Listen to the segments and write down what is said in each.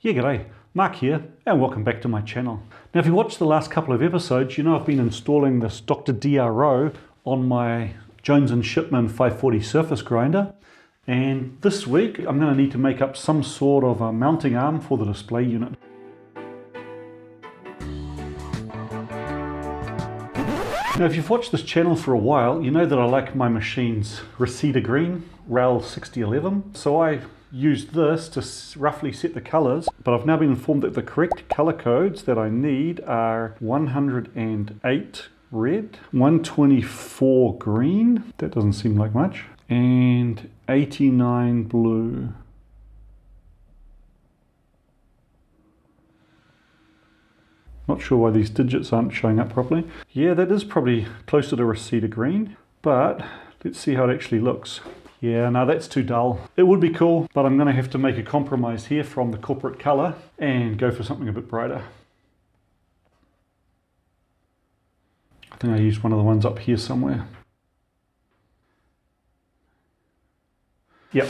Yeah, g'day, Mark here, and welcome back to my channel. Now if you watched the last couple of episodes, you know I've been installing this DrDro on my Jones and Shipman 540 surface grinder, and this week I'm going to need to make up some sort of a mounting arm for the display unit. Now if you've watched this channel for a while, you know that I like my machines Reseda green, RAL 6011, so I used this to roughly set the colours, but I've now been informed that the correct colour codes that I need are 108 red, 124 green, that doesn't seem like much, and 89 blue. Not sure why these digits aren't showing up properly. Yeah, that is probably closer to Reseda green, but let's see how it actually looks. Yeah, no, that's too dull. It would be cool, but I'm going to have to make a compromise here from the corporate colour and go for something a bit brighter. I think I used one of the ones up here somewhere. Yep,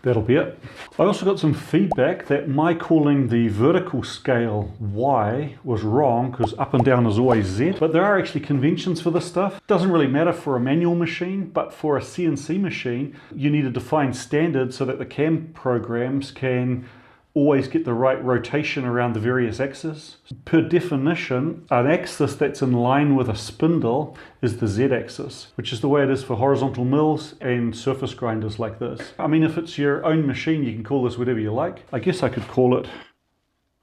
that'll be it. I also got some feedback that my calling the vertical scale Y was wrong because up and down is always Z, but there are actually conventions for this stuff. It doesn't really matter for a manual machine, but for a CNC machine, you need a defined standard so that the CAM programs can always get the right rotation around the various axes. Per definition, an axis that's in line with a spindle is the Z-axis, which is the way it is for horizontal mills and surface grinders like this. I mean, if it's your own machine, you can call this whatever you like. I guess I could call it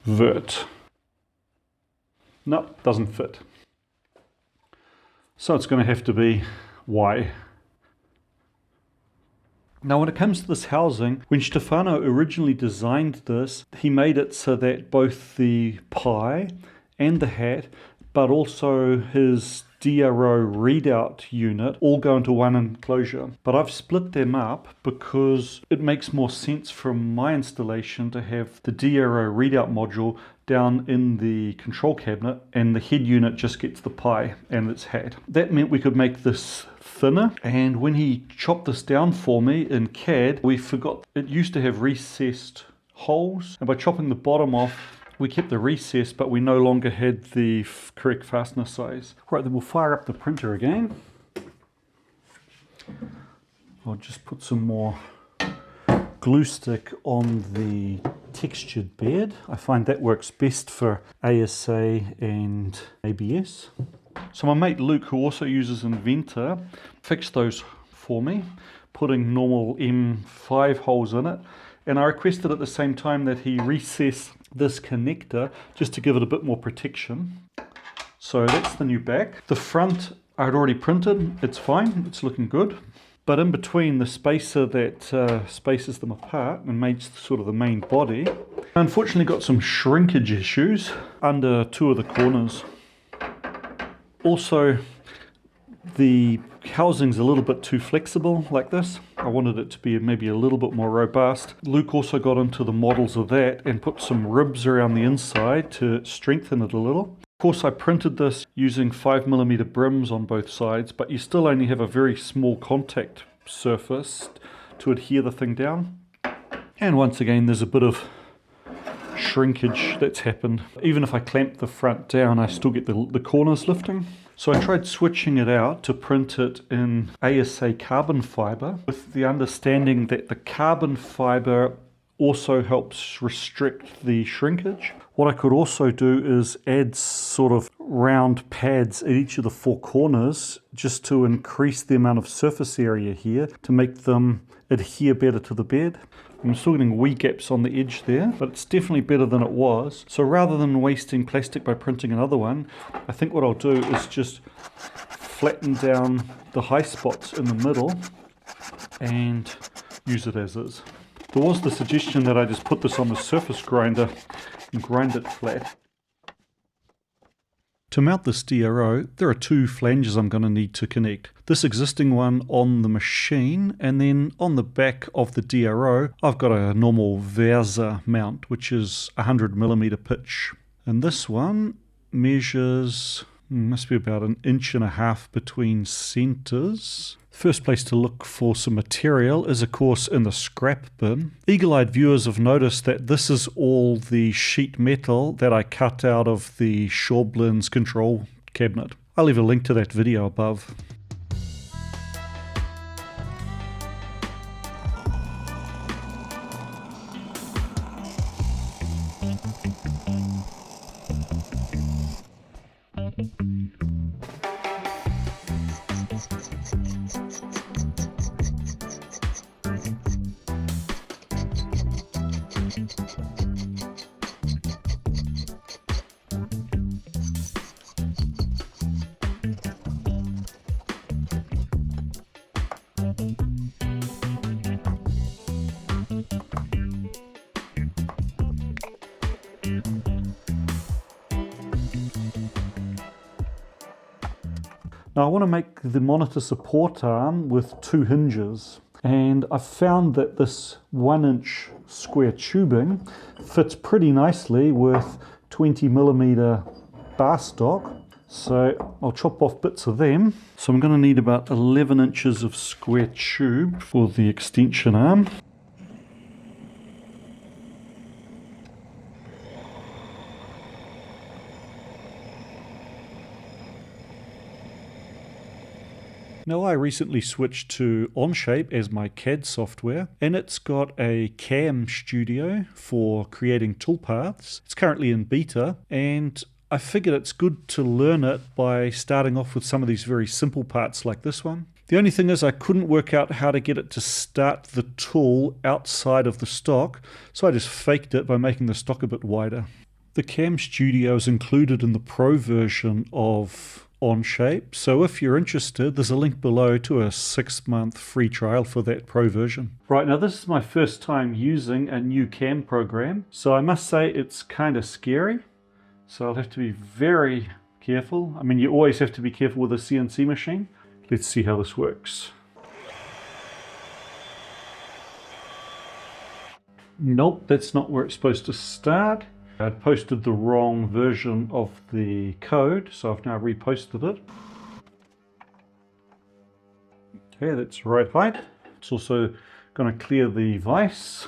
vert. Nope, doesn't fit. So it's going to have to be Y. Now when it comes to this housing, when Stefano originally designed this, he made it so that both the pie and the hat, but also his DRO readout unit all go into one enclosure. But I've split them up because it makes more sense from my installation to have the DRO readout module down in the control cabinet and the head unit just gets the pie and its hat. That meant we could make this thinner, and when he chopped this down for me in CAD, we forgot it used to have recessed holes, and by chopping the bottom off we kept the recess, but we no longer had the correct fastener size. Right, then we'll fire up the printer again. I'll just put some more glue stick on the textured bed. I find that works best for ASA and ABS. So my mate Luke, who also uses Inventor, fixed those for me, putting normal M5 holes in it, and I requested at the same time that he recess this connector just to give it a bit more protection. So that's the new back. The front I'd already printed, it's fine, it's looking good. But in between the spacer that spaces them apart and makes sort of the main body, I unfortunately got some shrinkage issues under two of the corners. Also, the housing's a little bit too flexible like this. I wanted it to be maybe a little bit more robust. Luke also got into the models of that and put some ribs around the inside to strengthen it a little. Of course, I printed this using 5mm brims on both sides, but you still only have a very small contact surface to adhere the thing down. And once again, there's a bit of shrinkage that's happened. Even if I clamp the front down, I still get the corners lifting. So I tried switching it out to print it in ASA carbon fiber, with the understanding that the carbon fiber also helps restrict the shrinkage. What I could also do is add sort of round pads at each of the four corners just to increase the amount of surface area here to make them adhere better to the bed. I'm still getting wee gaps on the edge there, but it's definitely better than it was. So rather than wasting plastic by printing another one, I think what I'll do is just flatten down the high spots in the middle and use it as is. There was the suggestion that I just put this on the surface grinder and grind it flat. To mount this DRO, there are two flanges I'm going to need to connect. This existing one on the machine, and then on the back of the DRO, I've got a normal Vesa mount, which is 100mm pitch. And this one measures, must be about 1.5 inches between centers. First place to look for some material is of course in the scrap bin. Eagle-eyed viewers have noticed that this is all the sheet metal that I cut out of the Shorblin's control cabinet. I'll leave a link to that video above. Now I want to make the monitor support arm with 2 hinges, and I found that this 1-inch square tubing fits pretty nicely with 20mm bar stock, so I'll chop off bits of them. So I'm going to need about 11 inches of square tube for the extension arm. Now I recently switched to Onshape as my CAD software, and it's got a CAM studio for creating toolpaths. It's currently in beta, and I figured it's good to learn it by starting off with some of these very simple parts like this one. The only thing is I couldn't work out how to get it to start the tool outside of the stock, so I just faked it by making the stock a bit wider. The CAM studio is included in the Pro version of Onshape, so if you're interested, there's a link below to a 6-month free trial for that Pro version. Right, now this is my first time using a new CAM program, so I must say it's kind of scary, so I'll have to be very careful. I mean, you always have to be careful with a CNC machine. Let's see how this works. Nope, that's not where it's supposed to start. I'd posted the wrong version of the code, so I've now reposted it. Okay, that's the right height. It's also going to clear the vise.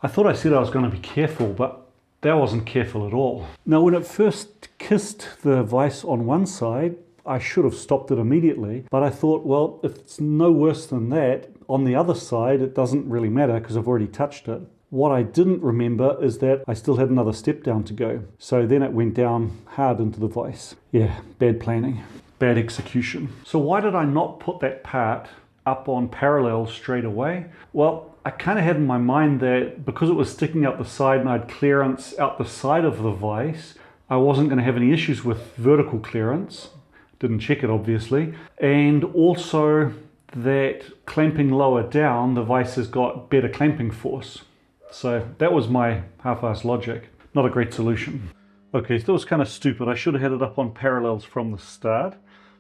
I thought I said I was going to be careful, but that wasn't careful at all. Now, when it first kissed the vise on one side, I should have stopped it immediately, but I thought, well, if it's no worse than that, on the other side, it doesn't really matter because I've already touched it. What I didn't remember is that I still had another step down to go. So then it went down hard into the vise. Yeah, bad planning, bad execution. So why did I not put that part up on parallel straight away? Well, I kind of had in my mind that because it was sticking out the side and I had clearance out the side of the vise, I wasn't going to have any issues with vertical clearance. Didn't check it, obviously. And also that clamping lower down, the vise has got better clamping force. So that was my half-assed logic. Not a great solution. Okay, so that was kind of stupid. I should have had it up on parallels from the start.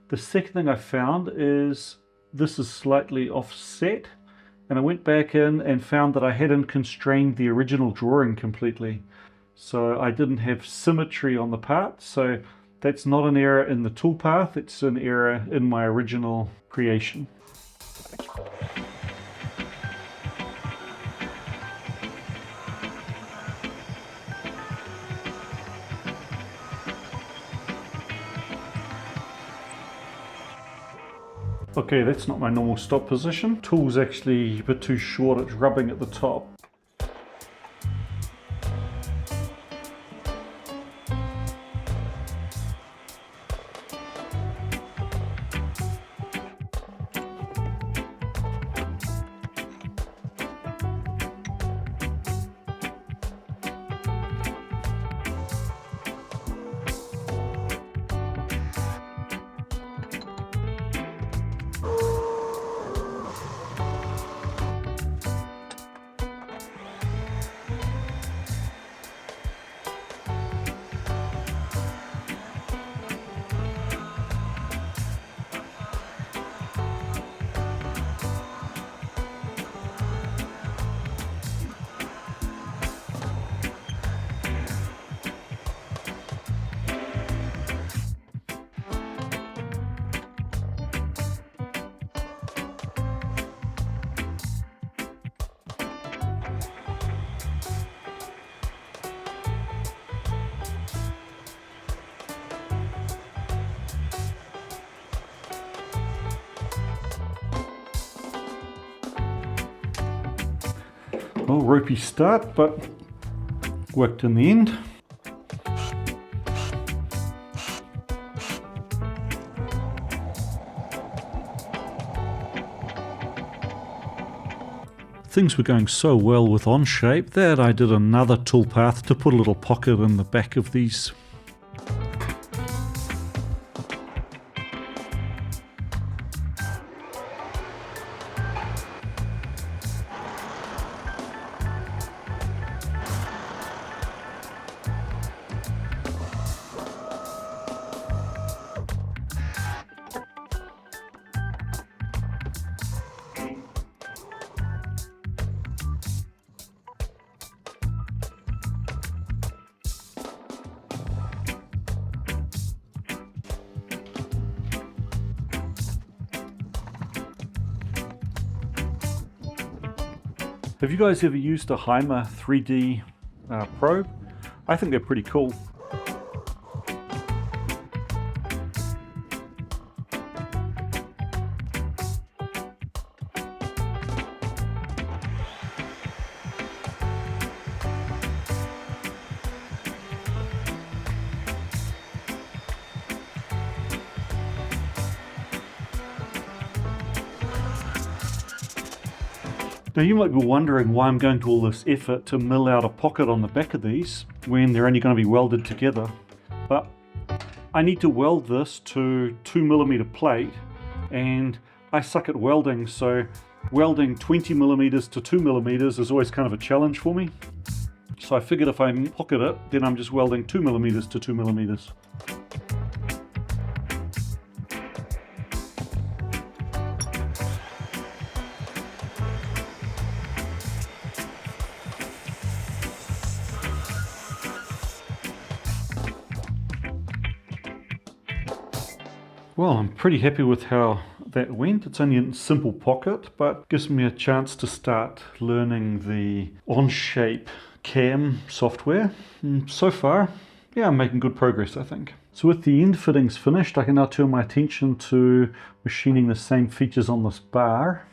The second thing I found is this is slightly offset. And I went back in and found that I hadn't constrained the original drawing completely. So I didn't have symmetry on the part. So that's not an error in the toolpath, it's an error in my original creation. Okay, that's not my normal stop position. Tool's actually a bit too short, it's rubbing at the top. Well, ropey start, but worked in the end. Things were going so well with Onshape that I did another toolpath to put a little pocket in the back of these. Have you guys ever used a Haimer 3D probe? I think they're pretty cool. Now you might be wondering why I'm going to all this effort to mill out a pocket on the back of these when they're only going to be welded together. But I need to weld this to 2mm plate, and I suck at welding, so welding 20mm to 2mm is always kind of a challenge for me. So I figured if I pocket it, then I'm just welding 2mm to 2mm. Well, I'm pretty happy with how that went. It's only a simple pocket, but gives me a chance to start learning the Onshape CAM software. And so far, yeah, I'm making good progress, I think. So with the end fittings finished, I can now turn my attention to machining the same features on this bar.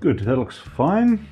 Good, that looks fine.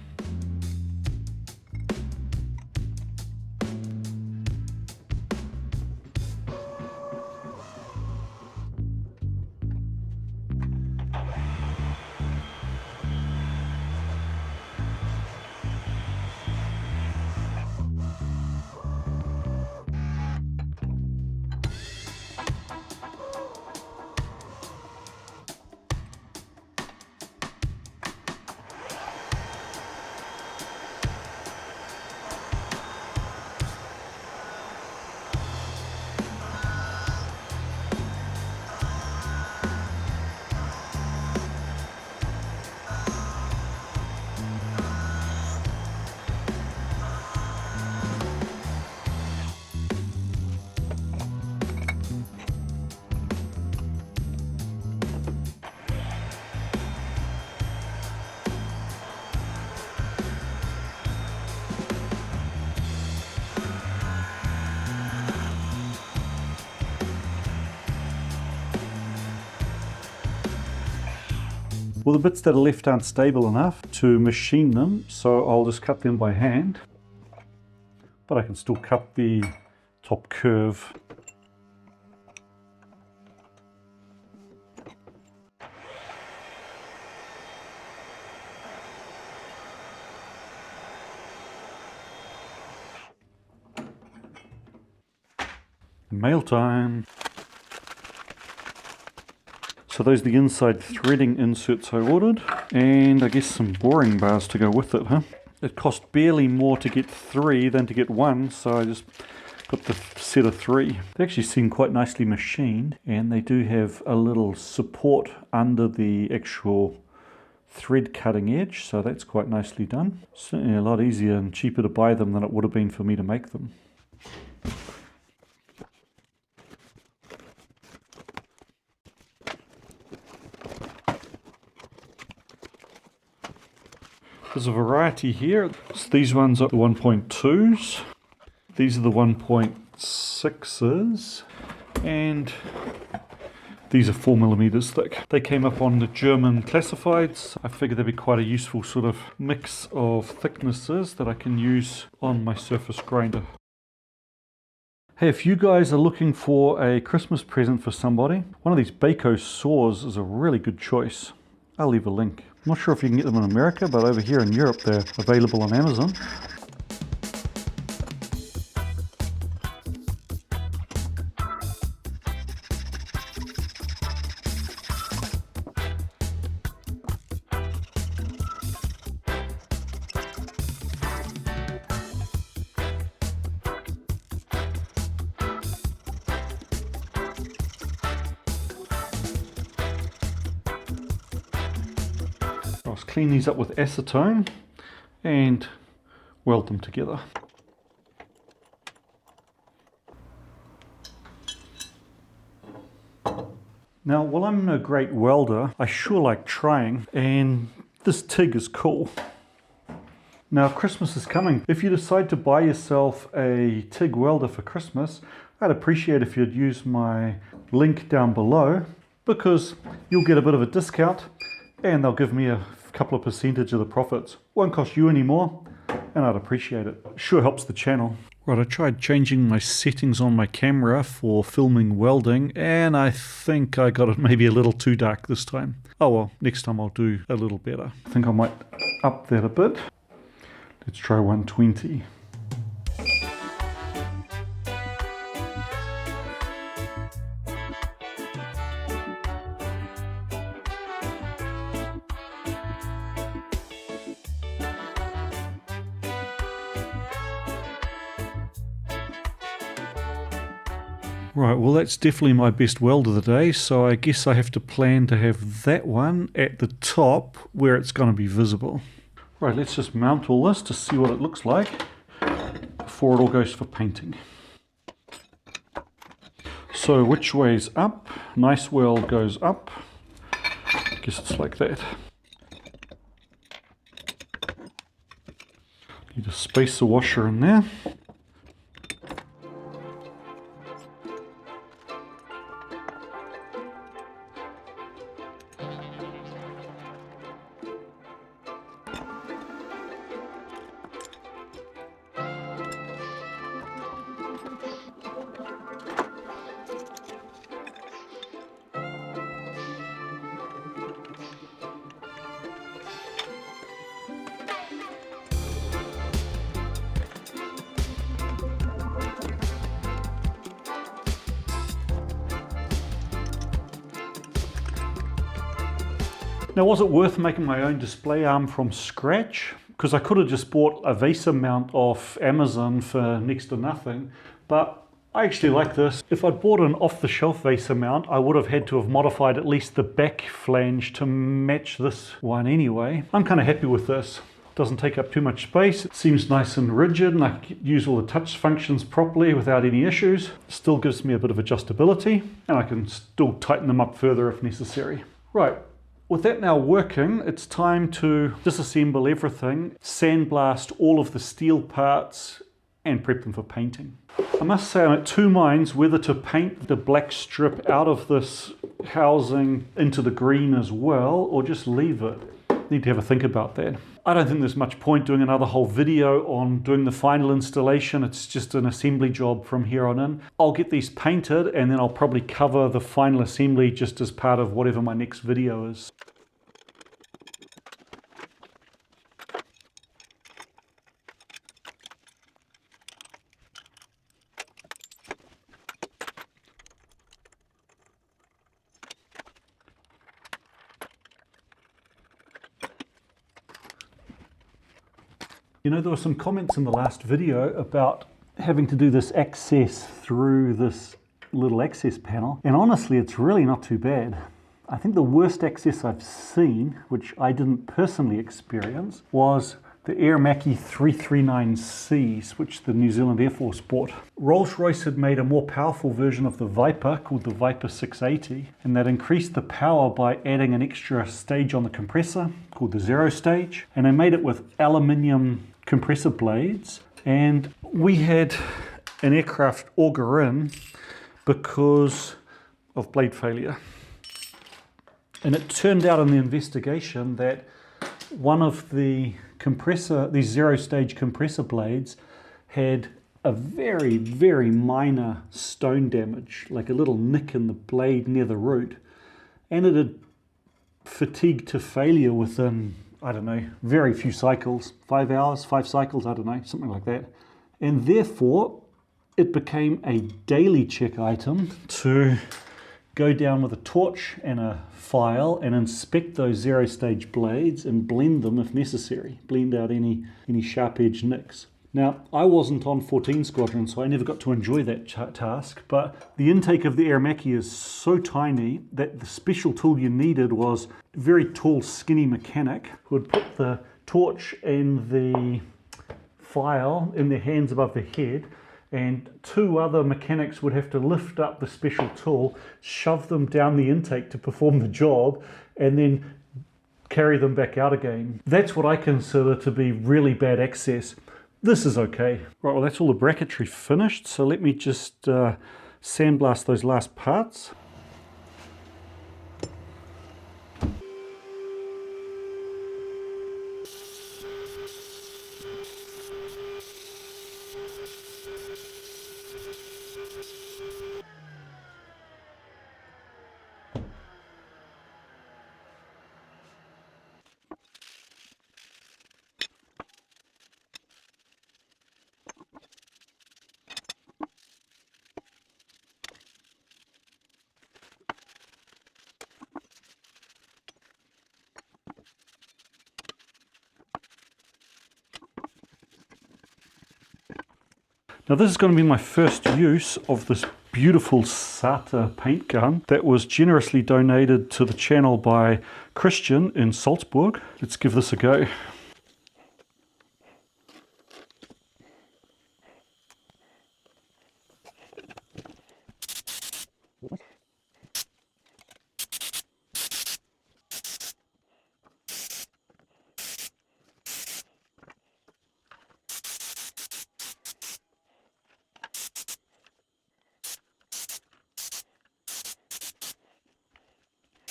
Well, the bits that are left aren't stable enough to machine them, so I'll just cut them by hand. But I can still cut the top curve. Mail time. So those are the inside threading inserts I ordered, and I guess some boring bars to go with it, huh? It cost barely more to get 3 than to get 1, so I just got the set of 3. They actually seem quite nicely machined, and they do have a little support under the actual thread cutting edge, so that's quite nicely done. Certainly a lot easier and cheaper to buy them than it would have been for me to make them. There's a variety here. So these ones are the 1.2s, these are the 1.6s, and these are 4mm thick. They came up on the German classifieds. I figured they'd be quite a useful sort of mix of thicknesses that I can use on my surface grinder. Hey, if you guys are looking for a Christmas present for somebody, one of these Bahco saws is a really good choice. I'll leave a link. I'm not sure if you can get them in America, but over here in Europe they're available on Amazon. I'll clean these up with acetone and weld them together. Now, while I'm no great welder, I sure like trying, and this TIG is cool. Now, Christmas is coming. If you decide to buy yourself a TIG welder for Christmas, I'd appreciate if you'd use my link down below, because you'll get a bit of a discount and they'll give me a couple of percentage of the profits. Won't cost you any more, and I'd appreciate it. Sure helps the channel. Right, I tried changing my settings on my camera for filming welding, and I think I got it maybe a little too dark this time. Oh well, next time I'll do a little better. I think I might up that a bit. Let's try 120. Right, well that's definitely my best weld of the day, so I guess I have to plan to have that one at the top where it's going to be visible. Right, let's just mount all this to see what it looks like before it all goes for painting. So which way's up? Nice weld goes up. I guess it's like that. Need a spacer washer in there. Now, was it worth making my own display arm from scratch? Because I could have just bought a Vesa mount off Amazon for next to nothing, but I actually like this. If I'd bought an off-the-shelf Vesa mount, I would have had to have modified at least the back flange to match this one anyway. I'm kind of happy with this. Doesn't take up too much space. It seems nice and rigid, and I can use all the touch functions properly without any issues. Still gives me a bit of adjustability, and I can still tighten them up further if necessary. Right. With that now working, it's time to disassemble everything, sandblast all of the steel parts, and prep them for painting. I must say I'm at two minds whether to paint the black strip out of this housing into the green as well, or just leave it. Need to have a think about that. I don't think there's much point doing another whole video on doing the final installation. It's just an assembly job from here on in. I'll get these painted and then I'll probably cover the final assembly just as part of whatever my next video is. You know, there were some comments in the last video about having to do this access through this little access panel, and honestly it's really not too bad. I think the worst access I've seen, which I didn't personally experience, was the Aermacchi 339Cs, which the New Zealand Air Force bought. Rolls-Royce had made a more powerful version of the Viper called the Viper 680, and that increased the power by adding an extra stage on the compressor called the 0 stage, and they made it with aluminium compressor blades. And we had an aircraft auger in because of blade failure. And it turned out in the investigation that one of the these 0 stage compressor blades had a very, very minor stone damage, like a little nick in the blade near the root. And it had fatigued to failure within, I don't know, very few cycles, 5 hours, 5 cycles, I don't know, something like that. And therefore, it became a daily check item to go down with a torch and a file and inspect those 0 stage blades and blend them if necessary, blend out any sharp edge nicks. Now, I wasn't on 14 Squadron, so I never got to enjoy that task, but the intake of the Aermacchi is so tiny that the special tool you needed was a very tall, skinny mechanic who would put the torch and the file in their hands above their head, and 2 other mechanics would have to lift up the special tool, shove them down the intake to perform the job, and then carry them back out again. That's what I consider to be really bad access. This is okay. Right, well that's all the bracketry finished, so let me just sandblast those last parts. Now this is going to be my first use of this beautiful SATA paint gun that was generously donated to the channel by Christian in Salzburg. Let's give this a go.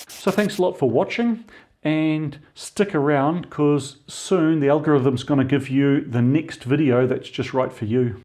So thanks a lot for watching, and stick around because soon the algorithm's going to give you the next video that's just right for you.